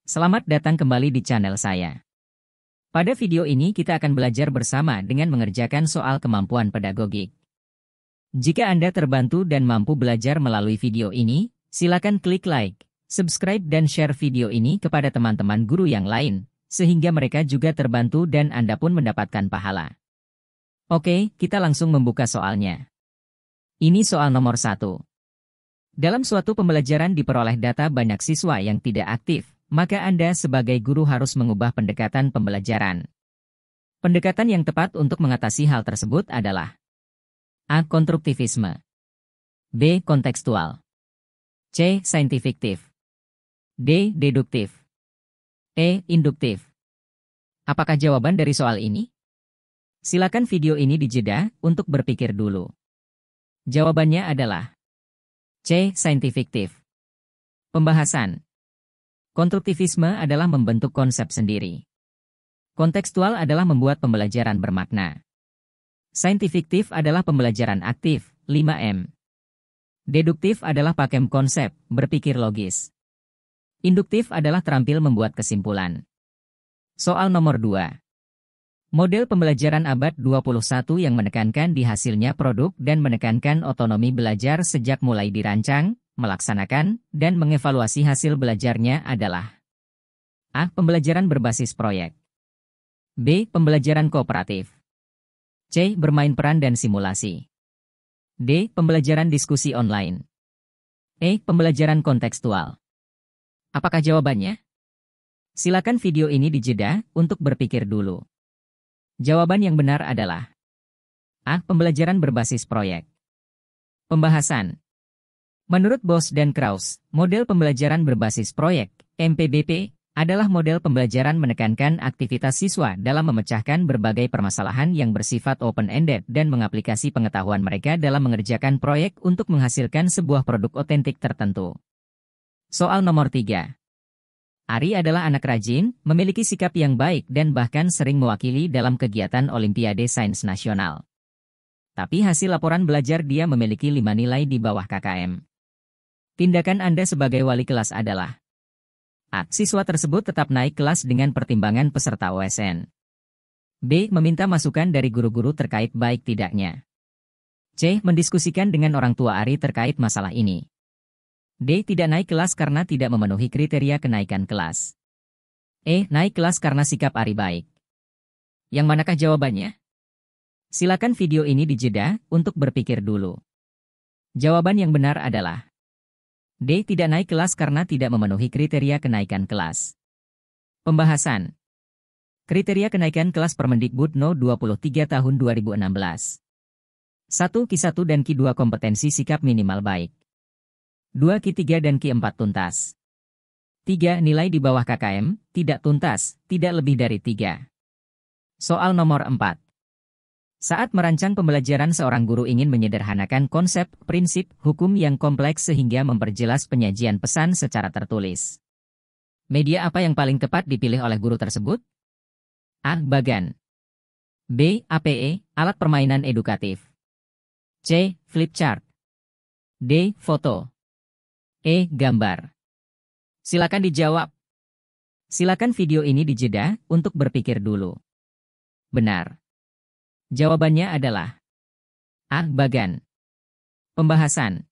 Selamat datang kembali di channel saya. Pada video ini kita akan belajar bersama dengan mengerjakan soal kemampuan pedagogik. Jika Anda terbantu dan mampu belajar melalui video ini, silakan klik like, subscribe dan share video ini kepada teman-teman guru yang lain, sehingga mereka juga terbantu dan Anda pun mendapatkan pahala. Oke, kita langsung membuka soalnya. Ini soal nomor 1. Dalam suatu pembelajaran diperoleh data banyak siswa yang tidak aktif. Maka Anda sebagai guru harus mengubah pendekatan pembelajaran. Pendekatan yang tepat untuk mengatasi hal tersebut adalah A. Konstruktivisme, B. Kontekstual, C. Saintifikatif, D. Deduktif, E. Induktif. Apakah jawaban dari soal ini? Silakan video ini dijeda untuk berpikir dulu. Jawabannya adalah C. Saintifikatif. Pembahasan. Konstruktivisme adalah membentuk konsep sendiri. Kontekstual adalah membuat pembelajaran bermakna. Saintifikatif adalah pembelajaran aktif, 5M. Deduktif adalah pakem konsep, berpikir logis. Induktif adalah terampil membuat kesimpulan. Soal nomor 2. Model pembelajaran abad 21 yang menekankan di hasilnya produk dan menekankan otonomi belajar sejak mulai dirancang, melaksanakan, dan mengevaluasi hasil belajarnya adalah A. Pembelajaran berbasis proyek, B. Pembelajaran kooperatif, C. Bermain peran dan simulasi, D. Pembelajaran diskusi online, E. Pembelajaran kontekstual. Apakah jawabannya? Silakan video ini dijeda untuk berpikir dulu. Jawaban yang benar adalah A. Pembelajaran berbasis proyek. Pembahasan. Menurut Bos dan Krauss, model pembelajaran berbasis proyek, MPBP, adalah model pembelajaran menekankan aktivitas siswa dalam memecahkan berbagai permasalahan yang bersifat open-ended dan mengaplikasi pengetahuan mereka dalam mengerjakan proyek untuk menghasilkan sebuah produk otentik tertentu. Soal nomor 3. Ari adalah anak rajin, memiliki sikap yang baik dan bahkan sering mewakili dalam kegiatan Olimpiade Sains Nasional. Tapi hasil laporan belajar dia memiliki 5 nilai di bawah KKM. Tindakan Anda sebagai wali kelas adalah A. Siswa tersebut tetap naik kelas dengan pertimbangan peserta OSN. B. Meminta masukan dari guru-guru terkait baik tidaknya. C. Mendiskusikan dengan orang tua Ari terkait masalah ini. D. Tidak naik kelas karena tidak memenuhi kriteria kenaikan kelas. E. Naik kelas karena sikap Ari baik. Yang manakah jawabannya? Silakan video ini dijeda untuk berpikir dulu. Jawaban yang benar adalah D. Tidak naik kelas karena tidak memenuhi kriteria kenaikan kelas. Pembahasan. Kriteria kenaikan kelas Permendikbud No. 23 tahun 2016. 1. Ki 1 dan Ki 2 kompetensi sikap minimal baik. 2. Ki 3 dan Ki 4 tuntas. 3. Nilai di bawah KKM, tidak tuntas, tidak lebih dari 3. Soal nomor 4. Saat merancang pembelajaran seorang guru ingin menyederhanakan konsep, prinsip, hukum yang kompleks sehingga memperjelas penyajian pesan secara tertulis. Media apa yang paling tepat dipilih oleh guru tersebut? A. Bagan, B. APE, alat permainan edukatif, C. Flipchart, D. Foto, E. Gambar. Silakan dijawab. Silakan video ini dijeda untuk berpikir dulu. Benar. Jawabannya adalah A. Bagan. Pembahasan.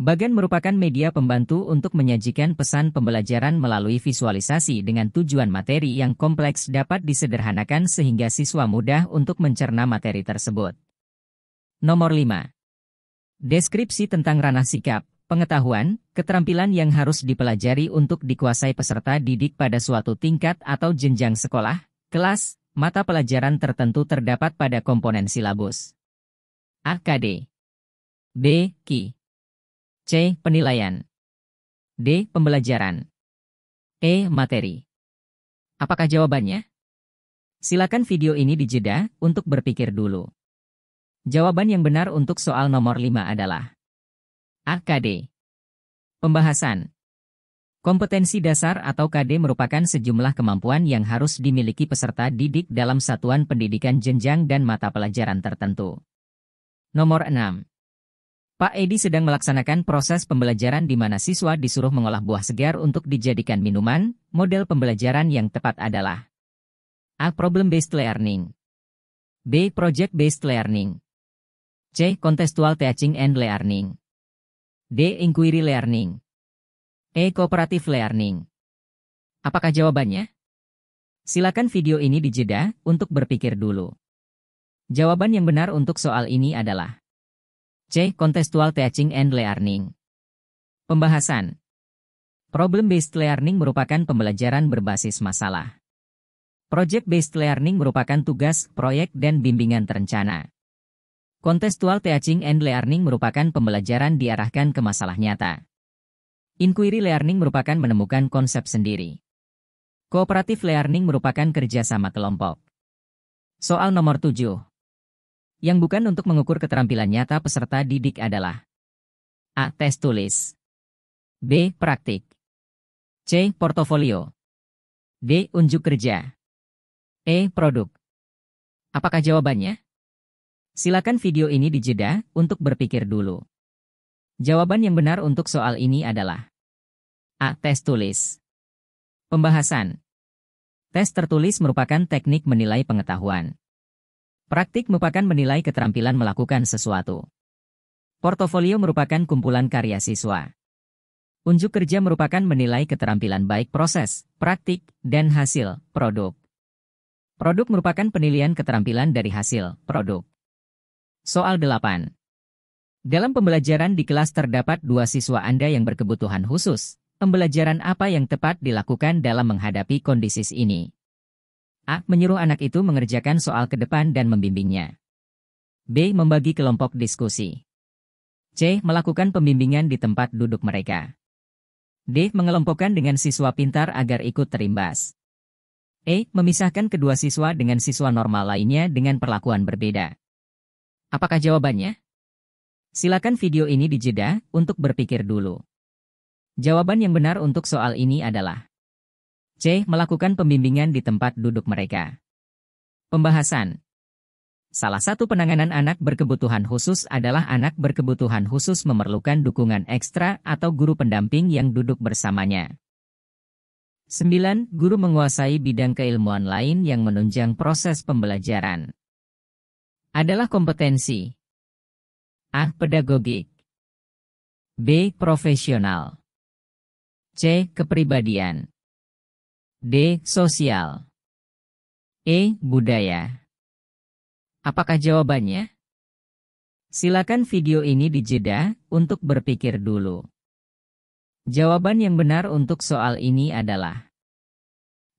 Bagan merupakan media pembantu untuk menyajikan pesan pembelajaran melalui visualisasi dengan tujuan materi yang kompleks dapat disederhanakan sehingga siswa mudah untuk mencerna materi tersebut. Nomor 5. Deskripsi tentang ranah sikap, pengetahuan, keterampilan yang harus dipelajari untuk dikuasai peserta didik pada suatu tingkat atau jenjang sekolah, kelas, mata pelajaran tertentu terdapat pada komponen silabus. A. KD, B. Ki, C. Penilaian, D. Pembelajaran, E. Materi. Apakah jawabannya? Silakan video ini dijeda untuk berpikir dulu. Jawaban yang benar untuk soal nomor 5 adalah A. KD. Pembahasan. Kompetensi dasar atau KD merupakan sejumlah kemampuan yang harus dimiliki peserta didik dalam satuan pendidikan jenjang dan mata pelajaran tertentu. Nomor 6. Pak Edi sedang melaksanakan proses pembelajaran di mana siswa disuruh mengolah buah segar untuk dijadikan minuman. Model pembelajaran yang tepat adalah A. Problem-based learning, B. Project-based learning, C. Contextual teaching and learning, D. Inquiry learning, E. Cooperative learning. Apakah jawabannya? Silakan video ini dijeda untuk berpikir dulu. Jawaban yang benar untuk soal ini adalah C. Contextual teaching and learning. Pembahasan. Problem-based learning merupakan pembelajaran berbasis masalah. Project-based learning merupakan tugas, proyek, dan bimbingan terencana. Contextual teaching and learning merupakan pembelajaran diarahkan ke masalah nyata. Inquiry learning merupakan menemukan konsep sendiri. Cooperative learning merupakan kerjasama kelompok. Soal nomor 7. Yang bukan untuk mengukur keterampilan nyata peserta didik adalah A. Tes tulis, B. Praktik, C. Portofolio, D. Unjuk kerja, E. Produk. Apakah jawabannya? Silakan video ini dijeda untuk berpikir dulu. Jawaban yang benar untuk soal ini adalah A. Tes tulis. Pembahasan. Tes tertulis merupakan teknik menilai pengetahuan. Praktik merupakan menilai keterampilan melakukan sesuatu. Portofolio merupakan kumpulan karya siswa. Unjuk kerja merupakan menilai keterampilan baik proses, praktik, dan hasil produk. Produk merupakan penilaian keterampilan dari hasil produk. Soal 8. Dalam pembelajaran di kelas terdapat 2 siswa Anda yang berkebutuhan khusus. Pembelajaran apa yang tepat dilakukan dalam menghadapi kondisi ini? A. Menyuruh anak itu mengerjakan soal ke depan dan membimbingnya. B. Membagi kelompok diskusi. C. Melakukan pembimbingan di tempat duduk mereka. D. Mengelompokkan dengan siswa pintar agar ikut terimbas. E. Memisahkan kedua siswa dengan siswa normal lainnya dengan perlakuan berbeda. Apakah jawabannya? Silakan video ini dijeda untuk berpikir dulu. Jawaban yang benar untuk soal ini adalah C. Melakukan pembimbingan di tempat duduk mereka. Pembahasan. Salah satu penanganan anak berkebutuhan khusus adalah anak berkebutuhan khusus memerlukan dukungan ekstra atau guru pendamping yang duduk bersamanya. 9. Guru menguasai bidang keilmuan lain yang menunjang proses pembelajaran. Adalah kompetensi A. Pedagogik, B. Profesional, C. Kepribadian, D. Sosial, E. Budaya. Apakah jawabannya? Silakan video ini dijeda untuk berpikir dulu. Jawaban yang benar untuk soal ini adalah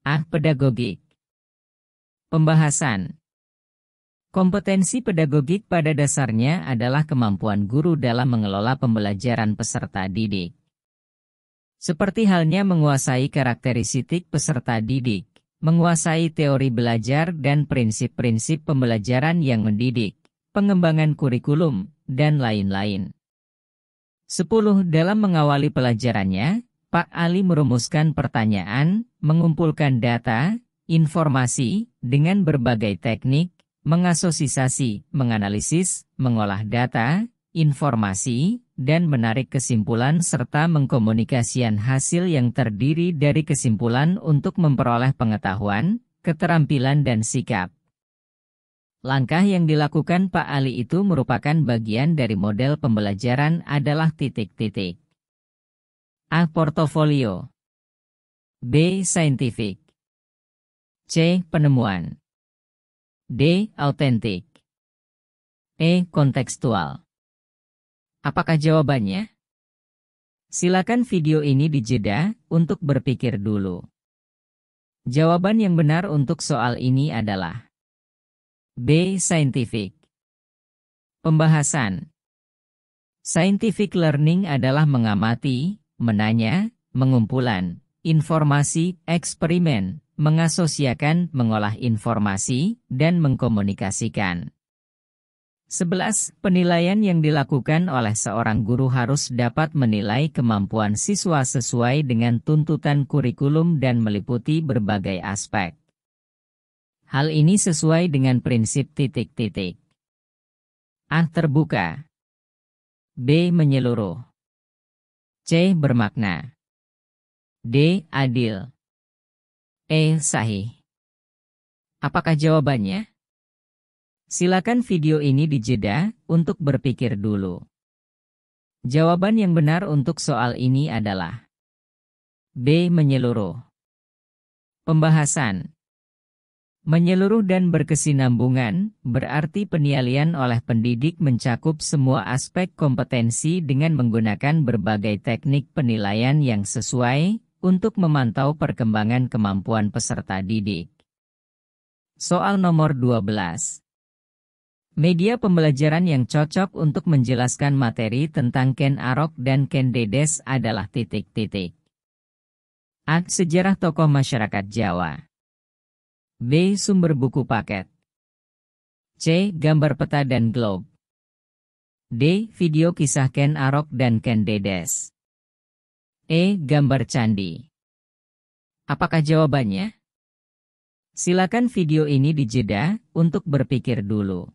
A. Pedagogik. Pembahasan. Kompetensi pedagogik pada dasarnya adalah kemampuan guru dalam mengelola pembelajaran peserta didik. Seperti halnya menguasai karakteristik peserta didik, menguasai teori belajar dan prinsip-prinsip pembelajaran yang mendidik, pengembangan kurikulum, dan lain-lain. 10. Dalam mengawali pelajarannya, Pak Ali merumuskan pertanyaan, mengumpulkan data, informasi, dengan berbagai teknik, mengasosiasi, menganalisis, mengolah data, informasi, dan menarik kesimpulan serta mengkomunikasikan hasil yang terdiri dari kesimpulan untuk memperoleh pengetahuan, keterampilan dan sikap. Langkah yang dilakukan Pak Ali itu merupakan bagian dari model pembelajaran adalah titik-titik. A. Portofolio, B. Saintifik, C. Penemuan, D. Autentik, E. Kontekstual. Apakah jawabannya? Silakan video ini dijeda untuk berpikir dulu. Jawaban yang benar untuk soal ini adalah B. Scientific. Pembahasan. Scientific learning adalah mengamati, menanya, mengumpulan informasi, eksperimen, mengasosiasikan, mengolah informasi, dan mengkomunikasikan. 11. Penilaian yang dilakukan oleh seorang guru harus dapat menilai kemampuan siswa sesuai dengan tuntutan kurikulum dan meliputi berbagai aspek. Hal ini sesuai dengan prinsip titik-titik. A. Terbuka, B. Menyeluruh. C. Bermakna. D. Adil. E. Sahih. Apakah jawabannya? Silakan video ini dijeda untuk berpikir dulu. Jawaban yang benar untuk soal ini adalah B. Menyeluruh. Pembahasan. Menyeluruh dan berkesinambungan berarti penilaian oleh pendidik mencakup semua aspek kompetensi dengan menggunakan berbagai teknik penilaian yang sesuai untuk memantau perkembangan kemampuan peserta didik. Soal nomor 12. Media pembelajaran yang cocok untuk menjelaskan materi tentang Ken Arok dan Ken Dedes adalah titik-titik. A. Sejarah tokoh masyarakat Jawa. B. Sumber buku paket. C. Gambar peta dan globe. D. Video kisah Ken Arok dan Ken Dedes. E. Gambar candi. Apakah jawabannya? Silakan video ini dijeda untuk berpikir dulu.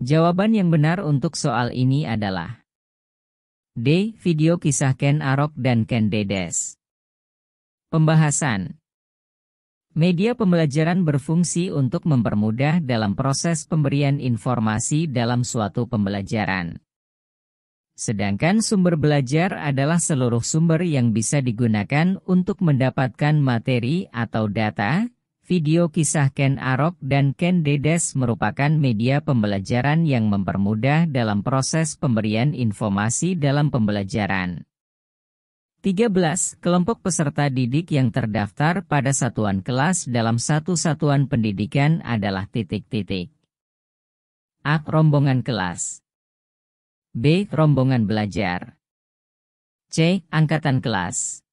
Jawaban yang benar untuk soal ini adalah D. Video kisah Ken Arok dan Ken Dedes. Pembahasan. Media pembelajaran berfungsi untuk mempermudah dalam proses pemberian informasi dalam suatu pembelajaran. Sedangkan sumber belajar adalah seluruh sumber yang bisa digunakan untuk mendapatkan materi atau data. Video kisah Ken Arok dan Ken Dedes merupakan media pembelajaran yang mempermudah dalam proses pemberian informasi dalam pembelajaran. 13. Kelompok peserta didik yang terdaftar pada satuan kelas dalam satu satuan pendidikan adalah titik-titik. A. Rombongan kelas. B. Rombongan belajar. C. Angkatan kelas.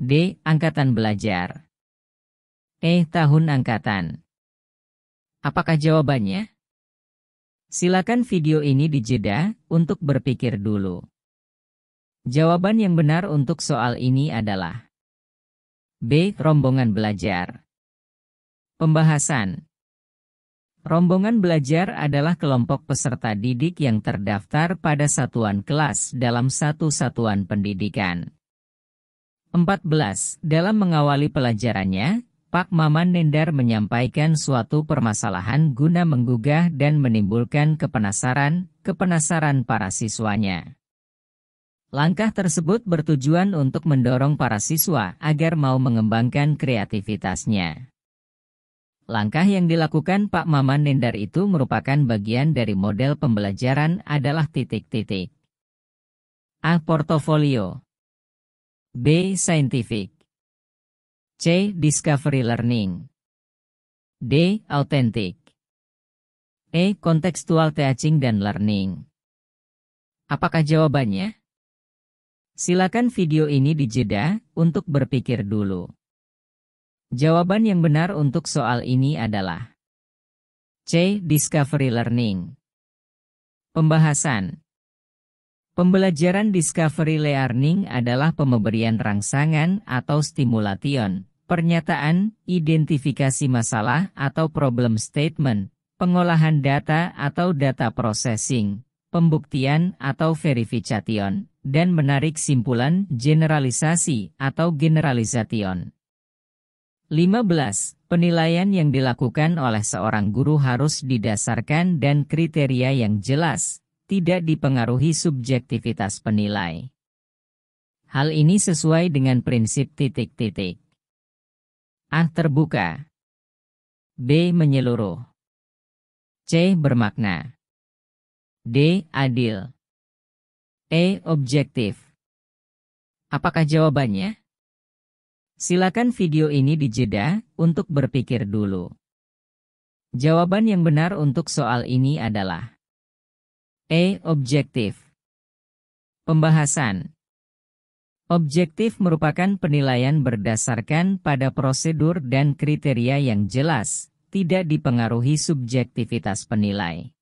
D. Angkatan belajar. E. Tahun angkatan. Apakah jawabannya? Silakan video ini dijeda untuk berpikir dulu. Jawaban yang benar untuk soal ini adalah B. Rombongan belajar. Pembahasan. Rombongan belajar adalah kelompok peserta didik yang terdaftar pada satuan kelas dalam satu satuan pendidikan. 14. Dalam mengawali pelajarannya, Pak Maman Nendar menyampaikan suatu permasalahan guna menggugah dan menimbulkan kepenasaran para siswanya. Langkah tersebut bertujuan untuk mendorong para siswa agar mau mengembangkan kreativitasnya. Langkah yang dilakukan Pak Maman Nendar itu merupakan bagian dari model pembelajaran adalah titik-titik. A. Portofolio. B. Scientific. C. Discovery learning. D. Authentic. E. Contextual teaching dan learning. Apakah jawabannya? Silakan video ini dijeda untuk berpikir dulu. Jawaban yang benar untuk soal ini adalah C. Discovery learning. Pembahasan. Pembelajaran discovery learning adalah pemberian rangsangan atau stimulation, pernyataan, identifikasi masalah atau problem statement, pengolahan data atau data processing, pembuktian atau verification, dan menarik simpulan generalisasi atau generalization. 15. Penilaian yang dilakukan oleh seorang guru harus didasarkan dan kriteria yang jelas, tidak dipengaruhi subjektivitas penilai. Hal ini sesuai dengan prinsip titik-titik. A. Terbuka. B. Menyeluruh. C. Bermakna. D. Adil. E. Objektif. Apakah jawabannya? Silakan video ini dijeda untuk berpikir dulu. Jawaban yang benar untuk soal ini adalah E. Objektif. Pembahasan. Objektif merupakan penilaian berdasarkan pada prosedur dan kriteria yang jelas, tidak dipengaruhi subjektivitas penilai.